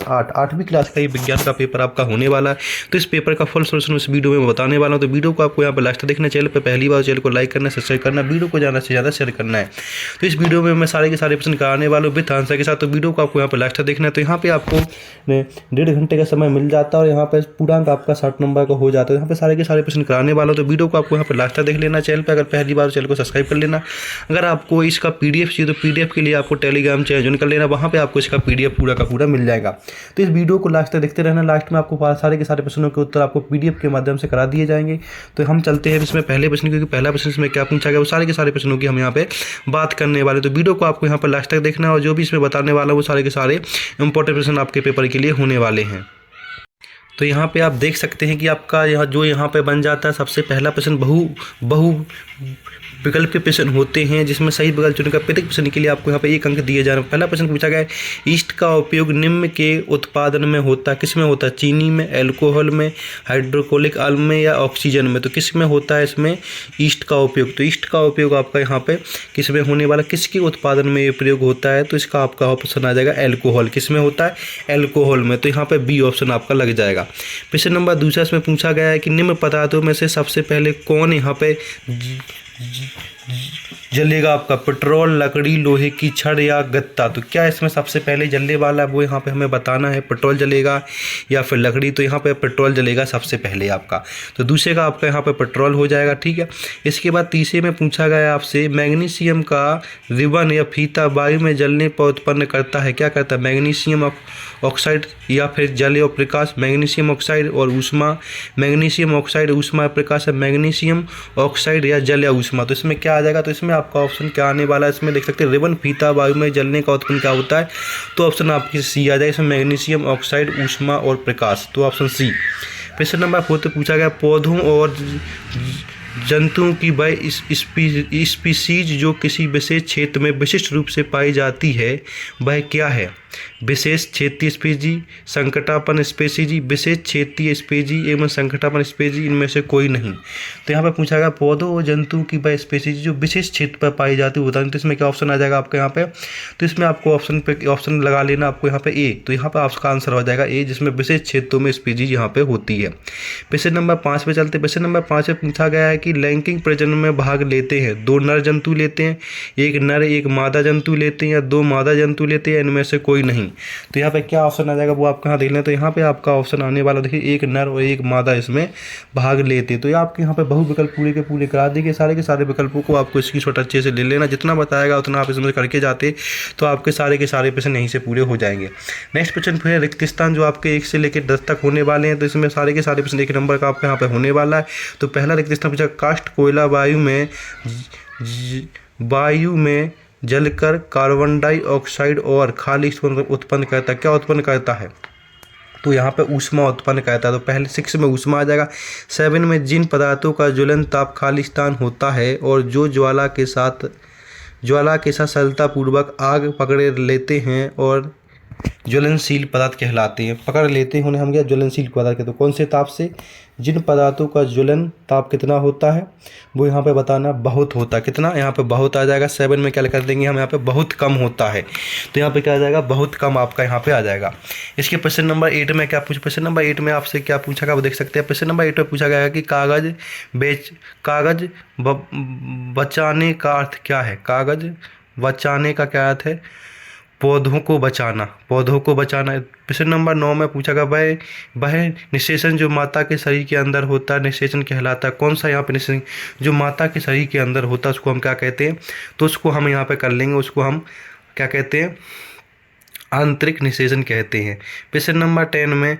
आठवीं क्लास का ये विज्ञान का पेपर आपका होने वाला है। तो इस पेपर का फुल सोल्यूशन इस वीडियो में मैं बताने वाला हूँ। तो वीडियो को आपको यहाँ पर लास्ट तक देखना, चैनल पर पहली बार चैनल को लाइक करना, सब्सक्राइब करना, वीडियो को ज़्यादा से ज़्यादा शेयर करना है। तो इस वीडियो में मैं सारे के सारे प्रश्न कराने वाला हूँ विथ आंसर के साथ। तो वीडियो को आपको यहाँ पर लास्ट तक देखना है। तो यहाँ पे आपको 1.5 घंटे का समय मिल जाता है और यहाँ पर पूर्णांक आपका 60 नंबर का हो जाता है। यहाँ पे सारे के सारे प्रश्न कराने वाला हूँ। तो वीडियो को आपको यहाँ पर लास्ट तक देख लेना। चैनल पर अगर पहली बार चैनल को सब्सक्राइब कर लेना। अगर आपको इसका PDF चाहिए तो PDF के लिए आपको टेलीग्राम चैनल ज्वाइन कर लेना, वहाँ पे आपको इसका PDF पूरा का पूरा मिल जाएगा। तो इस वीडियो को लास्ट तक देखते रहना। लास्ट में आपको सारे के सारे प्रश्नों के उत्तर आपको PDF के माध्यम से करा दिए जाएंगे। तो हम चलते हैं इसमें पहले प्रश्न, क्योंकि पहला प्रश्न इसमें क्या पूछा गया वो सारे के सारे प्रश्नों की हम यहाँ पे बात करने वाले। तो वीडियो को आपको यहाँ पर लास्ट तक देखना है और जो भी इसमें बताने वाला है वो सारे के सारे इंपॉर्टेंट प्रश्न आपके पेपर के लिए होने वाले हैं। तो यहाँ पे आप देख सकते हैं कि आपका यहाँ पे बन जाता है सबसे पहला प्रश्न बहु विकल्प के प्रश्न होते हैं, जिसमें सही विकल्प चुनने का प्रत्येक प्रश्न के लिए आपको यहाँ पे 1 अंक दिए जा रहे हैं। पहला प्रश्न पूछा गया है, ईस्ट का उपयोग निम्न के उत्पादन में होता है, किस में होता है? चीनी में, अल्कोहल में, हाइड्रोक्लोरिक अम्ल में या ऑक्सीजन में? तो किस में होता है इसमें ईस्ट का उपयोग? तो ईस्ट का उपयोग आपका यहाँ पे किस में होने वाला, किसके उत्पादन में ये प्रयोग होता है? तो इसका आपका ऑप्शन आ जाएगा अल्कोहल। किस में होता है? अल्कोहल में। तो यहाँ पे बी ऑप्शन आपका लग जाएगा। प्रश्न नंबर दूसरा इसमें पूछा गया है कि निम्न पदार्थों में से सबसे पहले कौन यहाँ पे जलेगा? आपका पेट्रोल, लकड़ी, लोहे की छड़ या गत्ता? तो क्या इसमें सबसे पहले जलने वाला है वो यहाँ पे हमें बताना है। पेट्रोल जलेगा या फिर लकड़ी? तो यहाँ पे पेट्रोल जलेगा सबसे पहले आपका। तो दूसरे का आपका यहाँ पे पेट्रोल हो जाएगा, ठीक है। इसके बाद तीसरे में पूछा गया आपसे, मैग्नीशियम का रिबन या फीता वायु में जलने पर उत्पन्न करता है, क्या करता है? मैग्नीशियम ऑक्साइड या फिर जल और प्रकाश? मैग्नीशियम ऑक्साइड और ऊष्मा, मैग्नीशियम ऑक्साइड, ऊष्मा, प्रकाश है मैग्नीशियम ऑक्साइड या जल या ऊष्मा? तो इसमें क्या आ जाएगा? तो इसमें आपका ऑप्शन क्या आने वाला है? इसमें देख सकते हैं रिबन फीता वायु में जलने का उत्पन्न क्या होता है? तो ऑप्शन आपकी सी आ जाएगा। इसमें मैग्नीशियम ऑक्साइड, ऊष्मा और प्रकाश। तो ऑप्शन सी। प्रश्न नंबर 4 पे पूछा गया, पौधों और जंतुओं की वह स्पीसीज जो किसी विशेष क्षेत्र में विशिष्ट रूप से पाई जाती है वह क्या है? विशेष क्षेत्रीय स्पीसीज, संकटापन्न स्पीसीज, विशेष क्षेत्रीय स्पीसीज एवं संकटापन्न स्पीसीज, इनमें से कोई नहीं। तो यहाँ पर पूछा गया पौधों और जंतुओं की वह स्पीसीज जो विशेष क्षेत्र पर पाई जाती है बताएं। तो इसमें क्या ऑप्शन आ जाएगा आपका यहाँ पे? तो इसमें आपको ऑप्शन लगा लेना आपको यहाँ पे ए। तो यहाँ पर आपका आंसर हो जाएगा ए, जिसमें विशेष क्षेत्रों में स्पीसीज यहाँ पे होती है। प्रश्न नंबर 5 पे चलते। प्रश्न नंबर 5 में पूछा गया है कि लैंगिक प्रजनन में भाग लेते हैं 2 नर जंतु लेते हैं, 1 नर 1 मादा जंतु लेते हैं या 2 मादा जंतु लेते हैं, इनमें से कोई नहीं। तो यहाँ पे क्या ऑप्शन आ जाएगा वो आपको यहाँ देख लें। तो यहाँ पे आपका ऑप्शन आने वाला देखिए 1 नर और 1 मादा इसमें भाग लेते। तो ये आपके यहाँ पे बहु विकल्प पूरे के पूरे करा देंगे। सारे के सारे विकल्पों को आपको इसकी छोटा अच्छे से ले लेना, जितना बताएगा उतना आप इसमें करके जाते तो आपके सारे के सारे प्रश्न यहीं से पूरे हो जाएंगे। नेक्स्ट प्रश्न फिर रिक्त स्थान जो आपके 1 से लेकर 10 तक होने वाले हैं। तो इसमें सारे के सारे प्रश्न 1 नंबर का आपके यहाँ पे होने वाला है। तो पहला रिक्त स्थान पूछा, काष्ठ कोयला वायु में जलकर कार्बन डाइऑक्साइड और खाली उत्पन्न करता है, क्या उत्पन्न करता है? तो यहाँ पे ऊष्मा उत्पन्न करता है। तो पहले 6 में ऊष्मा आ जाएगा। 7 में जिन पदार्थों का ज्वलन ताप खालिस्तान होता है और जो ज्वाला के साथ सरलता पूर्वक आग पकड़े लेते हैं और ज्वलनशील पदार्थ कहलाते हैं। पकड़ लेते हैं उन्हें हम क्या ज्वलनशील पदार्थ कहते हैं। कौन से ताप से? जिन पदार्थों का ज्वलन ताप कितना होता है वो यहाँ पे बताना, बहुत होता है। कितना? यहाँ पे बहुत आ जाएगा। 7 में क्या कर देंगे हम यहाँ पे? बहुत कम होता है। तो यहाँ पे क्या आ जाएगा? बहुत कम आपका यहाँ पे आ जाएगा। इसके प्रश्न नंबर 8 में क्या पूछा? प्रश्न नंबर 8 में आपसे क्या पूछा गया वो देख सकते हैं। प्रश्न नंबर 8 में पूछा गया कि कागज बचाने का अर्थ क्या है? कागज बचाने का क्या अर्थ है? पौधों को बचाना, पौधों को बचाना। प्रश्न नंबर 9 में पूछा गया वह निषेचन जो माता के शरीर के अंदर होता है निषेचन कहलाता है। कौन सा यहाँ पे निषेचन जो माता के शरीर के अंदर होता है उसको हम क्या कहते हैं? तो उसको हम यहाँ पे कर लेंगे, उसको हम क्या कहते हैं? आंतरिक निषेचन कहते हैं। प्रश्न नंबर 10 में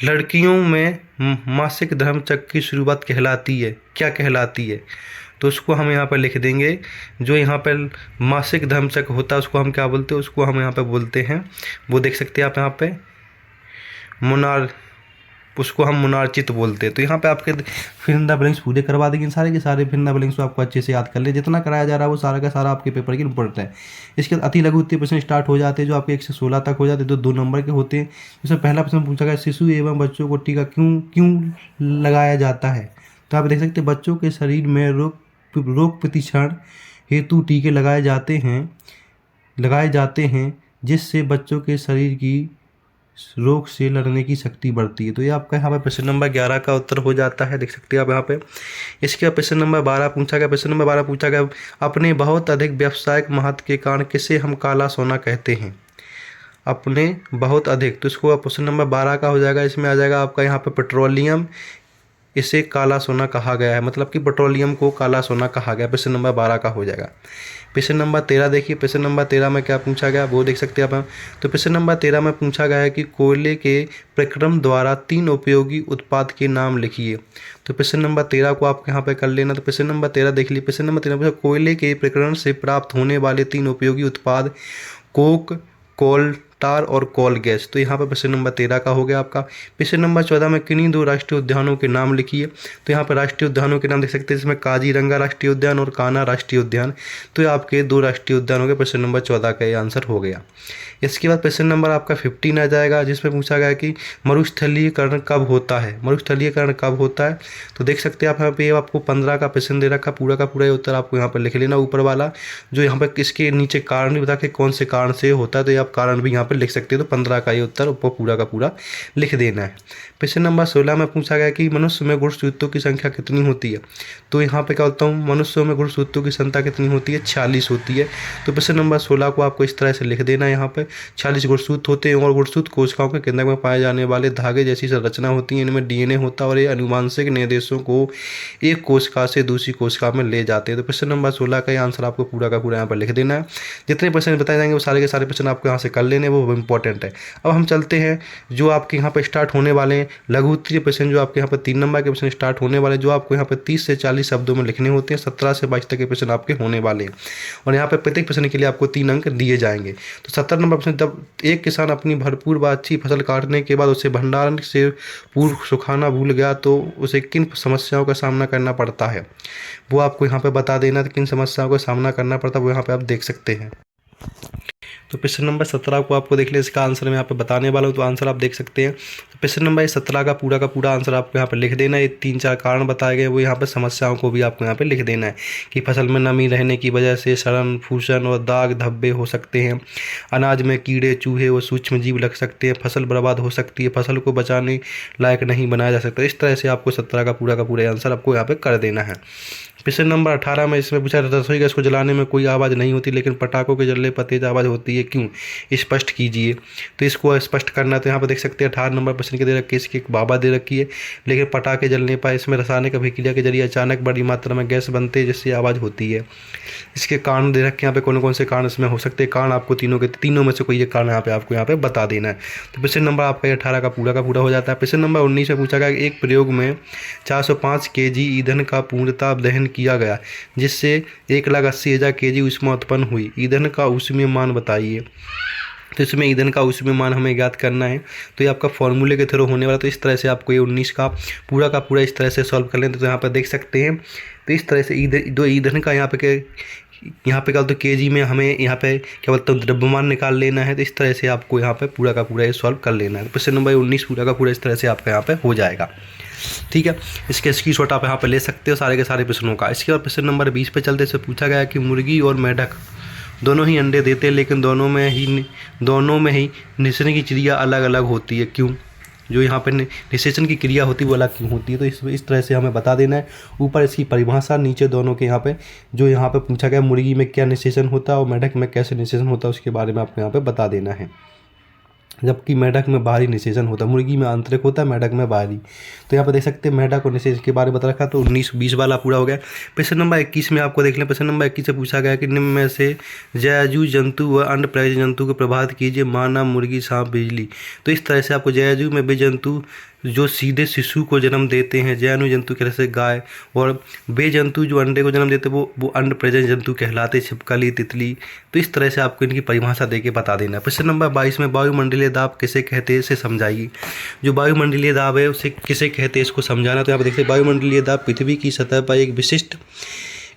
लड़कियों में मासिक धर्मचक्र की शुरुआत कहलाती है, क्या कहलाती है? तो उसको हम यहाँ पर लिख देंगे। जो यहाँ पर मासिक धर्मचक्र होता है उसको हम क्या बोलते हैं? उसको हम यहाँ पे बोलते हैं, वो देख सकते हैं आप यहाँ पे उसको हम मुनारचित बोलते हैं। तो यहाँ पे आपके फिर इन द ब्लैंक्स पूरे करवा देंगे। सारे के सारे फिर इन द ब्लैंक्स को आपको अच्छे से याद कर ले। जितना कराया जा रहा है वो सारा का सारा आपके पेपर के इंपॉर्टेंट है। इसके बाद अति लघु उत्तर प्रश्न स्टार्ट हो जाते हैं जो आपके 1 से 16 तक हो जाते हैं, तो 2 नंबर के होते हैं। इसमें पहला प्रश्न पूछा गया, शिशु एवं बच्चों को टीका क्यों लगाया जाता है? तो आप देख सकते हैं बच्चों के शरीर में रोग प्रतिक्षण हेतु टीके लगाए जाते हैं जिससे बच्चों के शरीर की रोग से लड़ने की शक्ति बढ़ती है। तो ये आपका यहाँ पे प्रश्न नंबर 11 का उत्तर हो जाता है, देख सकते हैं आप यहाँ पे। इसके बाद प्रश्न नंबर 12 पूछा गया। प्रश्न नंबर 12 पूछा गया, अपने बहुत अधिक व्यावसायिक महत्व के कारण किसे हम काला सोना कहते हैं? अपने बहुत अधिक, तो इसको प्रश्न नंबर 12 का हो जाएगा। इसमें आ जाएगा आपका यहाँ पे पेट्रोलियम, इसे काला सोना कहा गया है, मतलब कि पेट्रोलियम को काला सोना कहा गया। प्रश्न नंबर 12 का हो जाएगा। प्रश्न नंबर 13 देखिए, प्रश्न नंबर 13 में क्या पूछा गया वो देख सकते हैं आप। तो प्रश्न नंबर 13 में पूछा गया है कि कोयले के प्रक्रम द्वारा 3 उपयोगी उत्पाद के नाम लिखिए। तो प्रश्न नंबर 13 को आप यहाँ पे कर लेना। तो प्रश्न नंबर 13 देख लीजिए। प्रश्न नंबर 13 कोयले के प्रक्रम से प्राप्त होने वाले 3 उपयोगी उत्पाद कोक, कोल टार और कोल गैस। तो यहाँ पर प्रश्न नंबर 13 का हो गया आपका। प्रश्न नंबर 14 में किन्हीं 2 राष्ट्रीय उद्यानों के नाम लिखिए। तो यहाँ पर राष्ट्रीय उद्यानों के नाम देख सकते हैं, इसमें काजीरंगा राष्ट्रीय उद्यान और कान्हा राष्ट्रीय उद्यान। तो ये आपके 2 राष्ट्रीय उद्यानों के प्रश्न नंबर 14 का ये आंसर हो गया। इसके बाद प्रश्न नंबर आपका 15 आ जाएगा, जिसमें पूछा गया कि मरुस्थलीकरण कब होता है? मरुस्थलीकरण कब होता है? तो देख सकते हैं आप यहाँ पे आपको 15 का प्रश्न दे रखा, पूरा का पूरा ये उत्तर आपको यहाँ पर लिख लेना ऊपर वाला, जो यहाँ पर इसके नीचे कारण भी बता के कौन से कारण से होता है, तो ये आप कारण भी यहाँ पर लिख सकते हो। तो 15 का ये उत्तर ऊपर पूरा का पूरा लिख देना है। प्रश्न नंबर 16 में पूछा गया कि मनुष्य में गुणसूत्रों की संख्या कितनी होती है? तो यहाँ पे क्या होता हूँ, मनुष्यों में गुणसूत्रों की संख्या कितनी होती है? 46 होती है। तो प्रश्न नंबर 16 को आपको इस तरह से लिख देना है। यहाँ पे 46 गुणसूत्र होते हैं और गुणसूत्र कोशिकाओं के केंद्र में पाए जाने वाले धागे जैसी संरचना होती है। इनमें डीएनए होता है और ये आनुवांशिक निर्देशों को एक कोशिका से दूसरी कोशिका में ले जाते हैं। तो प्रश्न नंबर 16 का आंसर आपको पूरा का पूरा यहाँ पर लिख देना है। जितने प्रश्न बताए जाएंगे वो सारे के सारे प्रश्न आपको यहाँ से कर लेने, वो इंपॉर्टेंट है। अब हम चलते हैं जो आपके यहाँ पर स्टार्ट होने वाले हैं लघु उत्तरीय प्रश्न, जो आपके यहाँ पर 3 नंबर के प्रश्न स्टार्ट होने वाले, जो आपको यहाँ पर 30 से 40 शब्दों में लिखने होते हैं। 17 से 22 तक के प्रश्न आपके होने वाले हैं और यहाँ पर प्रत्येक प्रश्न के लिए आपको 3 अंक दिए जाएंगे। तो 17 नंबर प्रश्न, जब एक किसान अपनी भरपूर व अच्छी फसल काटने के बाद उसे भंडारण से पूर्व सुखाना भूल गया तो उसे किन समस्याओं का सामना करना पड़ता है? वो आपको यहाँ पे बता देना, किन समस्याओं का सामना करना पड़ता है वो यहाँ पे आप देख सकते हैं। तो प्रश्न नंबर 17 को आपको देख ले, इसका आंसर मैं यहाँ पे बताने वाला हूँ, तो आंसर आप देख सकते हैं। तो प्रश्न नंबर 17 का पूरा आंसर आपको यहाँ पे लिख देना है। ये 3-4 कारण बताए गए, वो यहाँ पे समस्याओं को भी आपको यहाँ पे लिख देना है कि फसल में नमी रहने की वजह से सड़न, फूसन और दाग धब्बे हो सकते हैं, अनाज में कीड़े चूहे और सूक्ष्म जीव लग सकते हैं, फसल बर्बाद हो सकती है, फसल को बचाने लायक नहीं बनाया जा सकता। इस तरह से आपको 17 का पूरा आंसर आपको यहाँ पे कर देना है। प्रश्न नंबर 18 में इसमें पूछा रसोई गैस को जलाने में कोई आवाज़ नहीं होती लेकिन पटाखों के जलने पर तेज आवाज़ होती है, क्यों? स्पष्ट कीजिए। तो इसको स्पष्ट करना है, तो यहाँ पर देख सकते हैं 18 नंबर प्रश्न के दे रखी है, इसकी एक बाबा दे रखी है, लेकिन पटाखे जलने पर इसमें रासायनिक अभिक्रिया के जरिए अचानक बड़ी मात्रा में गैस बनते हैं जिससे आवाज़ होती है। इसके कारण दे रखे हैं यहाँ पे कौन कौन से कारण इसमें हो सकते हैं। कारण आपको तीनों में से कोई एक कारण यहाँ पे आपको यहाँ पे बता देना है। तो प्रश्न नंबर आपका 18 का पूरा हो जाता है। प्रश्न नंबर 19 में पूछा गया एक प्रयोग में 405 kg ईंधन का पूर्णतः दहन किया गया जिससे 1,80,000 kg ऊष्मा उत्पन्न हुई। ईंधन का ऊष्मीय मान बताइए। तो इसमें ईंधन का ऊष्मीय मान हमें ज्ञात करना है, तो ये आपका फॉर्मूले के थ्रू होने वाला। तो इस तरह से आपको ये 19 का पूरा इस तरह से सॉल्व कर लें। तो यहाँ पर देख सकते हैं, तो इस तरह से ईंधन का यहाँ पे क्या बोलते हैं केजी में हमें यहाँ पे क्या बोलते हैं द्रव्यमान निकाल लेना है। तो इस तरह से आपको यहाँ पे पूरा का पूरा ये सॉल्व कर लेना है। प्रश्न नंबर 19 पूरा का पूरा इस तरह से आपका यहाँ पे हो जाएगा। ठीक है, इसके स्क्रीनशॉट आप यहाँ पे ले सकते हो सारे के सारे प्रश्नों का। इसके बाद प्रश्न नंबर 20 पे चलते से पूछा गया कि मुर्गी और मेढक दोनों ही अंडे देते हैं लेकिन दोनों में ही निषेचन की क्रिया अलग अलग होती है, क्यों? जो यहाँ पर निषेचन की क्रिया होती है वो अलग क्यों होती है? तो इस तरह से हमें बता देना है। ऊपर इसकी परिभाषा, नीचे दोनों के यहाँ पे जो यहाँ पे पूछा गया मुर्गी में क्या निषेचन होता है और मेढक में कैसे निषेचन होता है उसके बारे में आपको यहाँ पे बता देना है। जबकि मेढक में बाहरी निषेचन होता है, मुर्गी में आंतरिक होता है, मेढक में बाहरी। तो यहाँ पर देख सकते हैं मेढक और निषेचन के बारे में बता रखा। तो 19-20 वाला पूरा हो गया। प्रश्न नंबर 21 में आपको देख लें। प्रश्न नंबर 21 से पूछा गया कि निम्न में से जयाजु जंतु व अन्य प्रजनन जंतु को प्रभावित कीजिए, मानव, मुर्गी, सांप, बिजली। तो इस तरह से आपको जयाजु में वे जंतु जो सीधे शिशु को जन्म देते हैं, जयानु जंतु की तरह से गाय, और वे जंतु जो अंडे को जन्म देते हैं वो अंड प्रजनन जंतु कहलाते, छिपकली, तितली। तो इस तरह से आपको इनकी परिभाषा देके बता देना है। प्रश्न नंबर 22 में वायुमंडलीय दाब किसे कहते हैं इसे समझाइए। जो वायुमंडलीय दाब है उसे किसे कहते हैं इसको समझाना। तो यहाँ पर देखते हैं वायुमंडलीय दाब पृथ्वी की सतह पर एक विशिष्ट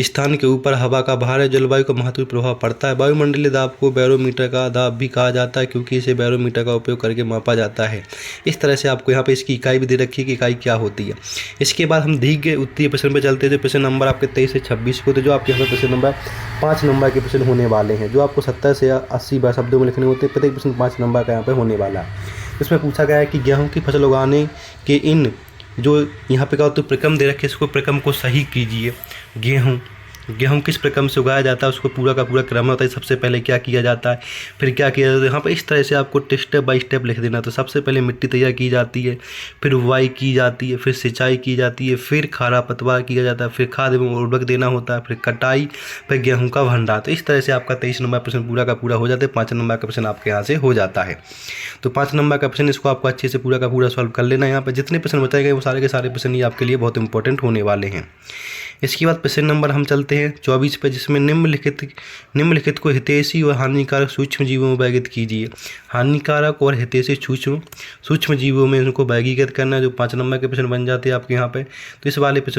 स्थान के ऊपर हवा का भार है, जलवायु का महत्वपूर्ण प्रभाव पड़ता है। वायुमंडलीय दाब को बैरोमीटर का दाब भी कहा जाता है क्योंकि इसे बैरोमीटर का उपयोग करके मापा जाता है। इस तरह से आपको यहाँ पे इसकी इकाई भी दे रखी है कि इकाई क्या होती है। इसके बाद हम दीर्घ उत्तरीय प्रश्न पर चलते थे। प्रश्न नंबर आपके 23 से 26 को, तो जो आपके यहाँ पे प्रश्न नंबर 5 नंबर के प्रश्न होने वाले हैं, जो आपको 70 से 80 शब्दों में लिखने होते हैं। प्रत्येक प्रश्न 5 नंबर का यहाँ पे होने वाला है। इसमें पूछा गया है कि गेहूँ की फसल उगाने के इन जो यहाँ पे क्या तो प्रक्रम दे रखे, इसको प्रक्रम को सही कीजिए। गेहूँ किस प्रक्रम से उगाया जाता है, उसको पूरा का पूरा क्रम होता है। सबसे पहले क्या किया जाता है, फिर क्या किया जाता है। यहाँ पर इस तरह से आपको स्टेप बाय स्टेप लिख देना। तो सबसे पहले मिट्टी तैयार की जाती है, फिर बुवाई की जाती है, फिर सिंचाई की जाती है, फिर खारा पतवार किया जाता है, फिर खाद एवं उर्वरक देना होता है, फिर कटाई, फिर गेहूँ का भंडार। तो इस तरह से आपका 23 नंबर प्रश्न पूरा का पूरा हो जाता है। 5 नंबर का प्रश्न आपके यहाँ से हो जाता है। तो 5 नंबर का प्रश्न इसको आपको अच्छे से पूरा का पूरा सॉल्व कर लेना है। यहाँ पर जितने प्रश्न बताए गए वो सारे के सारे प्रश्न ये आपके लिए बहुत इंपॉर्टेंट होने वाले हैं। इसके बाद प्रश्न नंबर हम चलते हैं 24 पे, जिसमें निम्नलिखित को हितैषी और हानिकारक सूक्ष्म जीवों में वर्गीकृत कीजिए। हानिकारक और हितैषी सूक्ष्म जीवों में इनको वर्गीकृत करना, जो 5 नंबर के प्रश्न बन जाते हैं आपके यहाँ पे। तो इस वाले प्रश्न